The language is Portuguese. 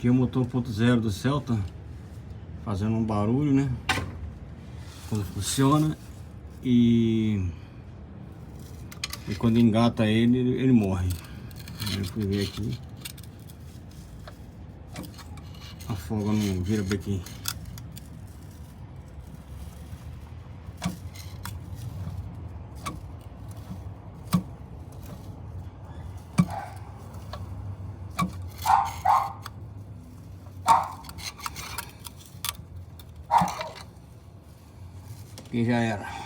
Aqui é o motor 1.0 do Celta, fazendo um barulho, né? Quando funciona e quando engata ele morre. Eu fui ver aqui, afoga no vira-bequim. E já era.